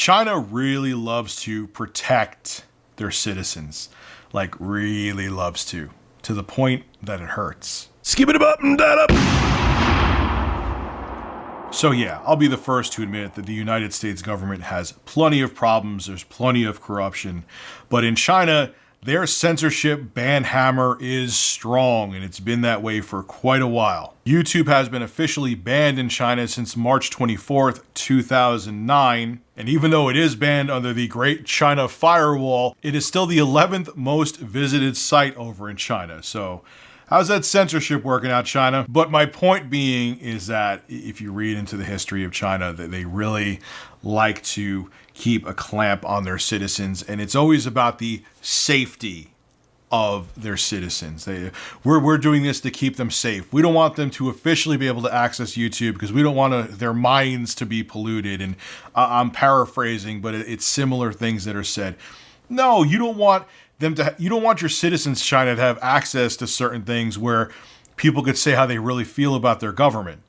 China really loves to protect their citizens, like really loves to the point that it hurts. Skip it up and that up. So yeah, I'll be the first to admit that the United States government has plenty of problems, there's plenty of corruption, but in China, their censorship ban hammer is strong, and it's been that way for quite a while. YouTube has been officially banned in China since March 24th, 2009, and even though it is banned under the Great China Firewall, it is still the 11th most visited site over in China, so how's that censorship working out, China? But my point being is that if you read into the history of China, that they really like to keep a clamp on their citizens, and it's always about the safety of their citizens. We're doing this to keep them safe. We don't want them to officially be able to access YouTube because we don't want their minds to be polluted. And I'm paraphrasing, but it's similar things that are said. No, you don't want you don't want your citizens, China, to have access to certain things where people could say how they really feel about their government.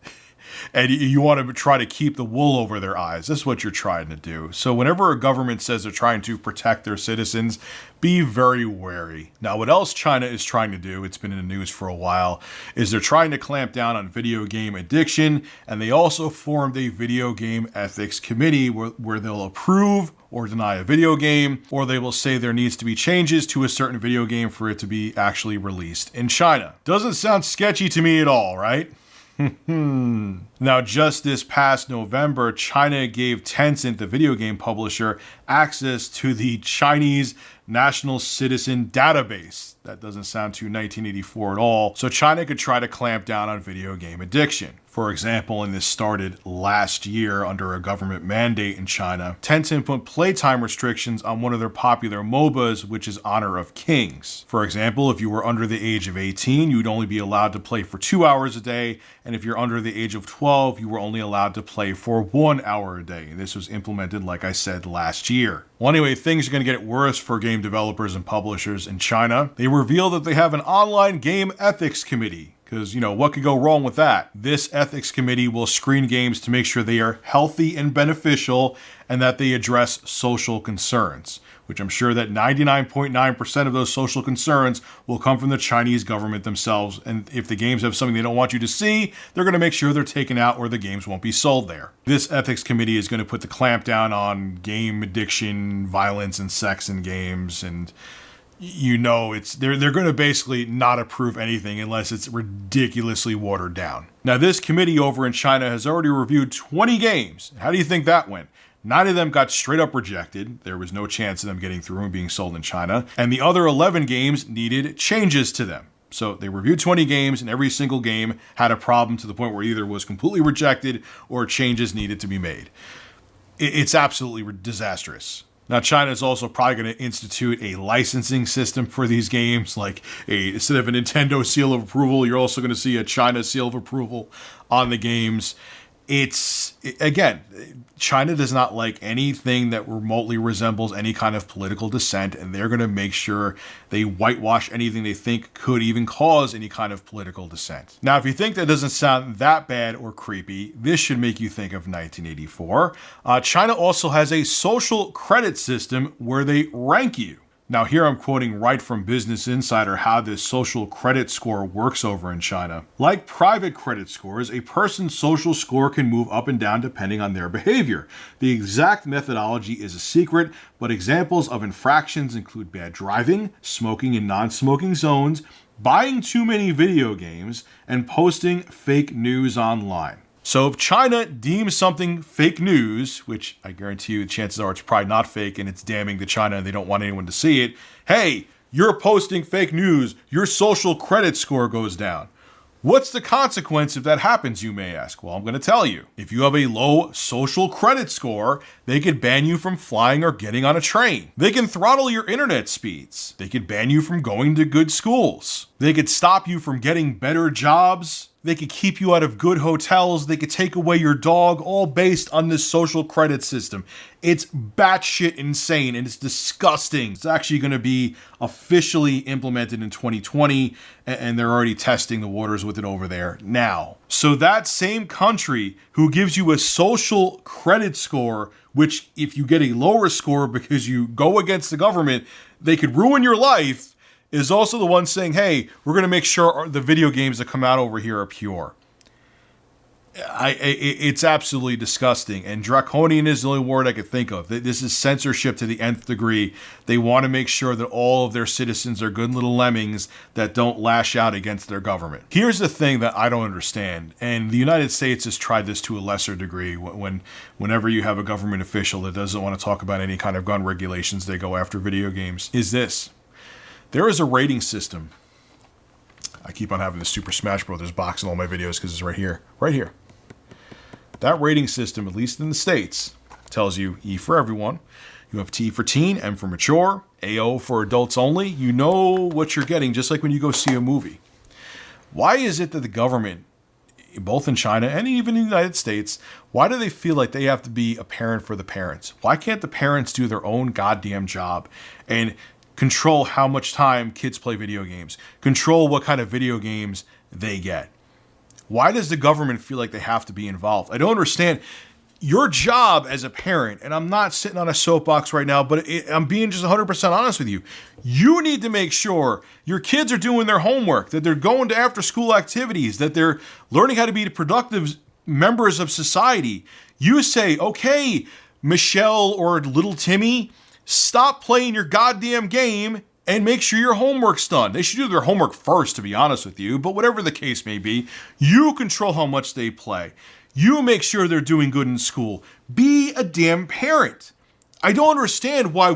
And you want to try to keep the wool over their eyes. That's what you're trying to do. So whenever a government says they're trying to protect their citizens, be very wary. Now, what else China is trying to do, it's been in the news for a while, is they're trying to clamp down on video game addiction. And they also formed a video game ethics committee where they'll approve or deny a video game, or they will say there needs to be changes to a certain video game for it to be actually released in China. Doesn't sound sketchy to me at all, right? Now, just this past November, China gave Tencent, the video game publisher, access to the Chinese National Citizen Database. That doesn't sound too 1984 at all. So China could try to clamp down on video game addiction. For example, and this started last year under a government mandate in China, Tencent put playtime restrictions on one of their popular MOBAs, which is Honor of Kings. For example, if you were under the age of 18, you'd only be allowed to play for 2 hours a day, and if you're under the age of 12, you were only allowed to play for 1 hour a day. This was implemented, like I said, last year. Well, anyway, things are going to get worse for game developers and publishers in China. They revealed that they have an online game ethics committee. Because, you know, what could go wrong with that? This ethics committee will screen games to make sure they are healthy and beneficial and that they address social concerns, which I'm sure that 99.9% of those social concerns will come from the Chinese government themselves. And if the games have something they don't want you to see, they're going to make sure they're taken out or the games won't be sold there. This ethics committee is going to put the clamp down on game addiction, violence, and sex in games, and you know, they're going to basically not approve anything unless it's ridiculously watered down. Now, this committee over in China has already reviewed 20 games. How do you think that went? 9 of them got straight up rejected. There was no chance of them getting through and being sold in China. And the other 11 games needed changes to them. So they reviewed 20 games, and every single game had a problem to the point where either was completely rejected or changes needed to be made. It's absolutely disastrous. Now, China is also probably going to institute a licensing system for these games, like instead of a Nintendo seal of approval, you're also going to see a China seal of approval on the games. Again, China does not like anything that remotely resembles any kind of political dissent, and they're going to make sure they whitewash anything they think could even cause any kind of political dissent. Now, if you think that doesn't sound that bad or creepy, this should make you think of 1984. China also has a social credit system where they rank you. Now, here I'm quoting right from Business Insider how this social credit score works over in China. Like private credit scores, a person's social score can move up and down depending on their behavior. The exact methodology is a secret, but examples of infractions include bad driving, smoking in non-smoking zones, buying too many video games, and posting fake news online. So if China deems something fake news, which I guarantee you the chances are it's probably not fake and it's damning to China and they don't want anyone to see it, hey, you're posting fake news, your social credit score goes down. What's the consequence if that happens, you may ask? Well, I'm going to tell you. If you have a low social credit score, they could ban you from flying or getting on a train. They can throttle your internet speeds. They could ban you from going to good schools. They could stop you from getting better jobs. They could keep you out of good hotels. They could take away your dog, all based on this social credit system. It's batshit insane and it's disgusting. It's actually going to be officially implemented in 2020, and they're already testing the waters with it over there now. So that same country who gives you a social credit score, which if you get a lower score because you go against the government, they could ruin your life, is also the one saying, hey, we're going to make sure the video games that come out over here are pure. It's absolutely disgusting, and draconian is the only word I could think of. This is censorship to the nth degree. They want to make sure that all of their citizens are good little lemmings that don't lash out against their government. Here's the thing that I don't understand, and the United States has tried this to a lesser degree. Whenever you have a government official that doesn't want to talk about any kind of gun regulations, they go after video games, is this. There is a rating system. I keep on having the Super Smash Bros. Box in all my videos because it's right here. Right here. That rating system, at least in the States, tells you E for everyone. You have T for teen, M for mature, AO for adults only. You know what you're getting, just like when you go see a movie. Why is it that the government, both in China and even in the United States, why do they feel like they have to be a parent for the parents? Why can't the parents do their own goddamn job and control how much time kids play video games, control what kind of video games they get? Why does the government feel like they have to be involved? I don't understand. Your job as a parent, and I'm not sitting on a soapbox right now, but I'm being just 100% honest with you. You need to make sure your kids are doing their homework, that they're going to after-school activities, that they're learning how to be productive members of society. You say, okay, Michelle or little Timmy, stop playing your goddamn game and make sure your homework's done. They should do their homework first, to be honest with you, but whatever the case may be, you control how much they play. You make sure they're doing good in school. Be a damn parent. I don't understand why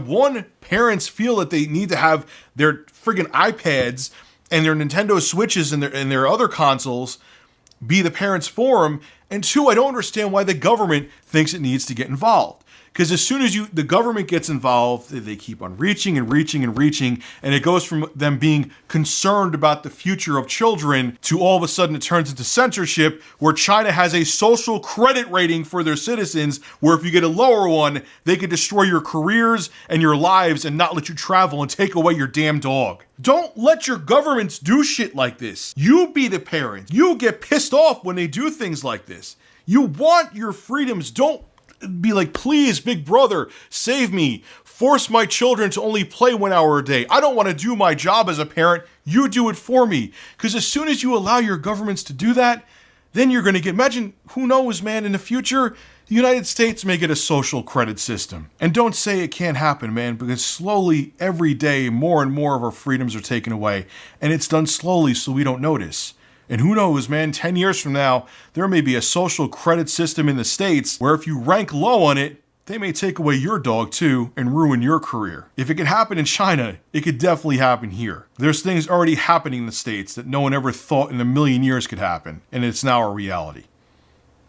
parents feel that they need to have their friggin' iPads and their Nintendo Switches and their other consoles be the parents for them, and two, I don't understand why the government thinks it needs to get involved. Because as soon as the government gets involved, they keep on reaching and reaching and reaching, and it goes from them being concerned about the future of children to all of a sudden it turns into censorship, where China has a social credit rating for their citizens, where if you get a lower one, they could destroy your careers and your lives and not let you travel and take away your damn dog. Don't let your governments do shit like this. You be the parent. You get pissed off when they do things like this. You want your freedoms. Don't be like, please, big brother, save me. Force my children to only play 1 hour a day. I don't want to do my job as a parent. You do it for me. Because as soon as you allow your governments to do that, then you're going to get, imagine, who knows, man, in the future, the United States may get a social credit system. And don't say it can't happen, man, because slowly, every day, more and more of our freedoms are taken away. And it's done slowly so we don't notice. And who knows, man, 10 years from now, there may be a social credit system in the States where if you rank low on it, they may take away your dog too and ruin your career. If it could happen in China, it could definitely happen here. There's things already happening in the States that no one ever thought in a million years could happen, and it's now a reality.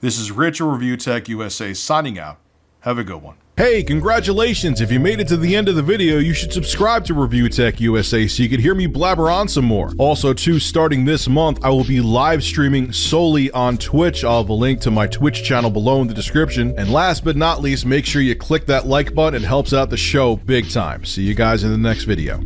This is Rich of Review Tech USA signing out. Have a good one. Hey, congratulations! If you made it to the end of the video, you should subscribe to Review Tech USA so you can hear me blabber on some more. Also, too, starting this month, I will be live streaming solely on Twitch. I'll have a link to my Twitch channel below in the description. And last but not least, make sure you click that like button. It helps out the show big time. See you guys in the next video.